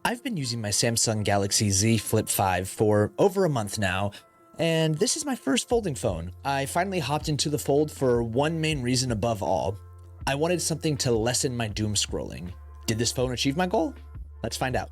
I've been using my Samsung Galaxy Z Flip 5 for over a month now, and this is my first folding phone. I finally hopped into the Fold for one main reason above all. I wanted something to lessen my doom scrolling. Did this phone achieve my goal? Let's find out.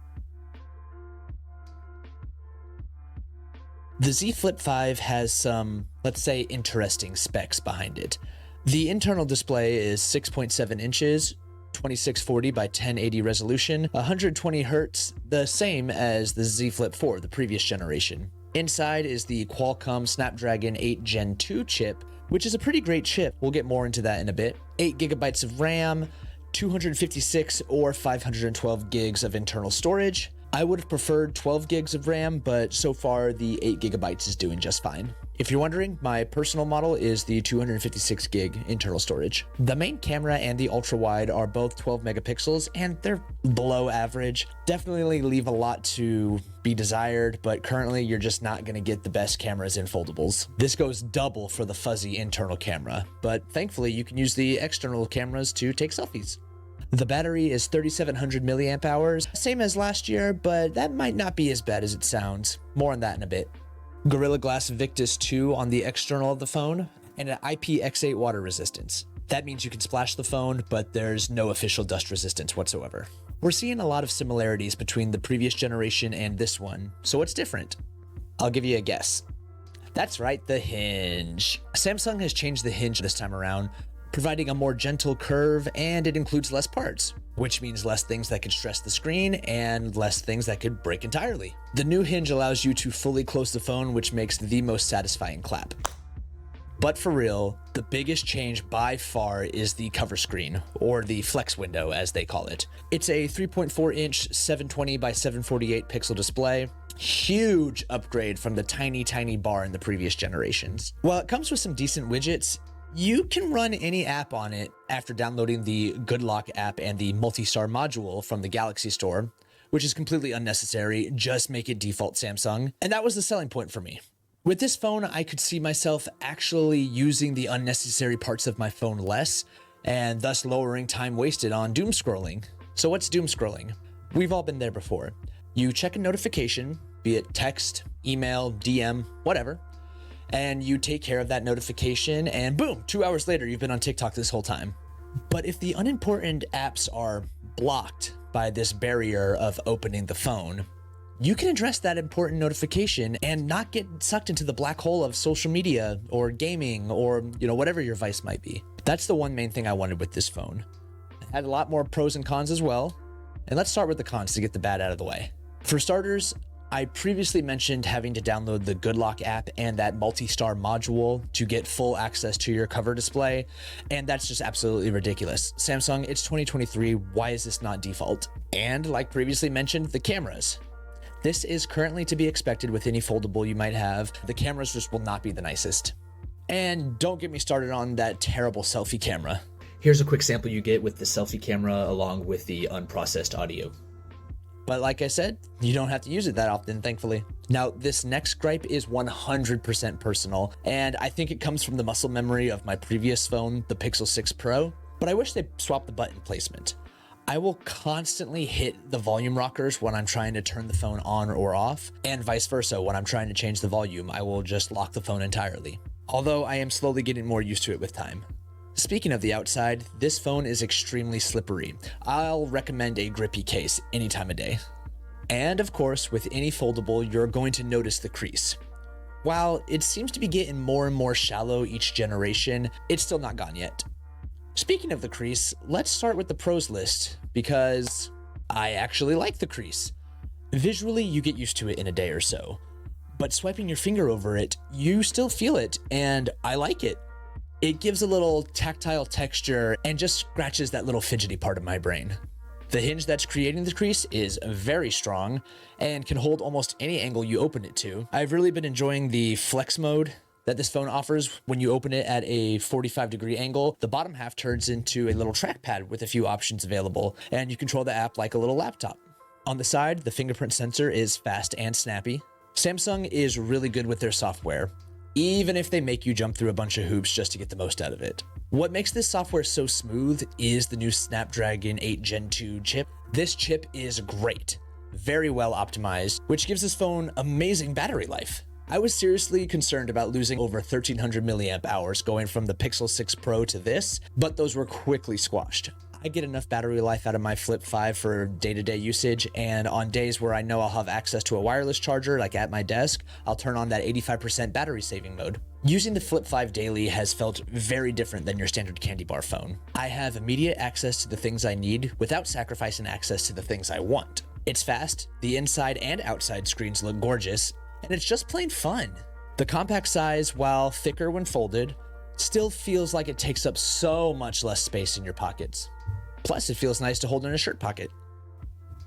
The Z Flip 5 has some, let's say, interesting specs behind it. The internal display is 6.7 inches, 2640 by 1080 resolution, 120 Hz, the same as the Z Flip 4, the previous generation. Inside is the Qualcomm Snapdragon 8 Gen 2 chip, which is a pretty great chip. We'll get more into that in a bit. 8 gigabytes of RAM, 256 or 512 gigs of internal storage. I would have preferred 12 gigs of RAM, but so far the 8 gigabytes is doing just fine. If you're wondering, my personal model is the 256 gig internal storage. The main camera and the ultra wide are both 12 megapixels and they're below average. Definitely leave a lot to be desired, but currently you're just not going to get the best cameras in foldables. This goes double for the fuzzy internal camera, but thankfully you can use the external cameras to take selfies. The battery is 3700 milliamp hours, same as last year, but that might not be as bad as it sounds. More on that in a bit. Gorilla Glass Victus 2 on the external of the phone, and an IPX8 water resistance. That means you can splash the phone, but there's no official dust resistance whatsoever. We're seeing a lot of similarities between the previous generation and this one, so what's different? I'll give you a guess. That's right, the hinge. Samsung has changed the hinge this time around, providing a more gentle curve, and it includes less parts, which means less things that could stress the screen and less things that could break entirely. The new hinge allows you to fully close the phone, which makes the most satisfying clap. But for real, the biggest change by far is the cover screen, or the flex window as they call it. It's a 3.4 inch 720 by 748 pixel display. Huge upgrade from the tiny bar in the previous generations. While it comes with some decent widgets, you can run any app on it after downloading the Good Lock app and the multi-star module from the Galaxy Store, which is completely unnecessary. Just make it default Samsung. And that was the selling point for me. With this phone, I could see myself actually using the unnecessary parts of my phone less, and thus lowering time wasted on doom scrolling. So what's doom scrolling? We've all been there before. You check a notification, be it text, email, DM, whatever, and you take care of that notification, and boom, 2 hours later, you've been on TikTok this whole time. But if the unimportant apps are blocked by this barrier of opening the phone, you can address that important notification and not get sucked into the black hole of social media or gaming or, whatever your vice might be. That's the one main thing I wanted with this phone. It had a lot more pros and cons as well. And let's start with the cons to get the bad out of the way. For starters, I previously mentioned having to download the Good Lock app and that multi-star module to get full access to your cover display, and that's just absolutely ridiculous. Samsung, it's 2023, why is this not default? And like previously mentioned, the cameras. This is currently to be expected with any foldable you might have. The cameras just will not be the nicest. And don't get me started on that terrible selfie camera. Here's a quick sample you get with the selfie camera along with the unprocessed audio. But like I said, you don't have to use it that often, thankfully. Now, this next gripe is 100% personal, and I think it comes from the muscle memory of my previous phone, the Pixel 6 Pro, but I wish they swapped the button placement. I will constantly hit the volume rockers when I'm trying to turn the phone on or off, and vice versa. When I'm trying to change the volume, I will just lock the phone entirely. Although I am slowly getting more used to it with time. Speaking of the outside, this phone is extremely slippery. I'll recommend a grippy case any time of day. And of course, with any foldable, you're going to notice the crease. While it seems to be getting more and more shallow each generation, it's still not gone yet. Speaking of the crease, let's start with the pros list, because I actually like the crease. Visually, you get used to it in a day or so, but swiping your finger over it, you still feel it, and I like it. It gives a little tactile texture and just scratches that little fidgety part of my brain. The hinge that's creating the crease is very strong and can hold almost any angle you open it to. I've really been enjoying the flex mode that this phone offers. When you open it at a 45-degree angle, the bottom half turns into a little trackpad with a few options available, and you control the app like a little laptop. On the side, the fingerprint sensor is fast and snappy. Samsung is really good with their software, even if they make you jump through a bunch of hoops just to get the most out of it. What makes this software so smooth is the new Snapdragon 8 Gen 2 chip. This chip is great. very well optimized, which gives this phone amazing battery life. I was seriously concerned about losing over 1300 milliamp hours going from the Pixel 6 Pro to this, but those were quickly squashed. I get enough battery life out of my Flip 5 for day-to-day usage, and on days where I know I'll have access to a wireless charger, like at my desk, I'll turn on that 85% battery saving mode. Using the Flip 5 daily has felt very different than your standard candy bar phone. I have immediate access to the things I need without sacrificing access to the things I want. It's fast, the inside and outside screens look gorgeous, and it's just plain fun. The compact size, while thicker when folded, still feels like it takes up so much less space in your pockets. Plus, it feels nice to hold in a shirt pocket.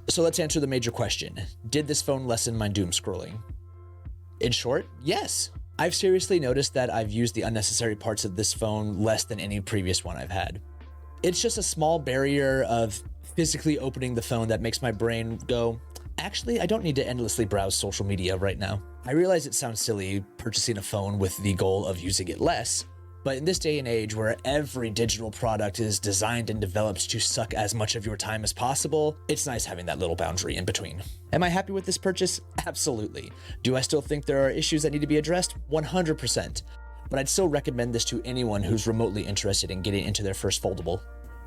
So let's answer the major question. Did this phone lessen my doom scrolling? In short, yes. I've seriously noticed that I've used the unnecessary parts of this phone less than any previous one I've had. It's just a small barrier of physically opening the phone that makes my brain go, actually, I don't need to endlessly browse social media right now. I realize it sounds silly purchasing a phone with the goal of using it less, but in this day and age where every digital product is designed and developed to suck as much of your time as possible, it's nice having that little boundary in between. Am I happy with this purchase? Absolutely. Do I still think there are issues that need to be addressed? 100%. But I'd still recommend this to anyone who's remotely interested in getting into their first foldable.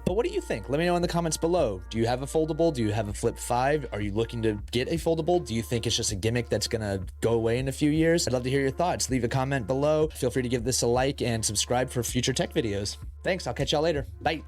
But what do you think? Let me know in the comments below. Do you have a foldable? Do you have a Flip 5? Are you looking to get a foldable? Do you think it's just a gimmick that's gonna go away in a few years? I'd love to hear your thoughts. Leave a comment below. Feel free to give this a like and subscribe for future tech videos. Thanks, I'll catch y'all later. Bye.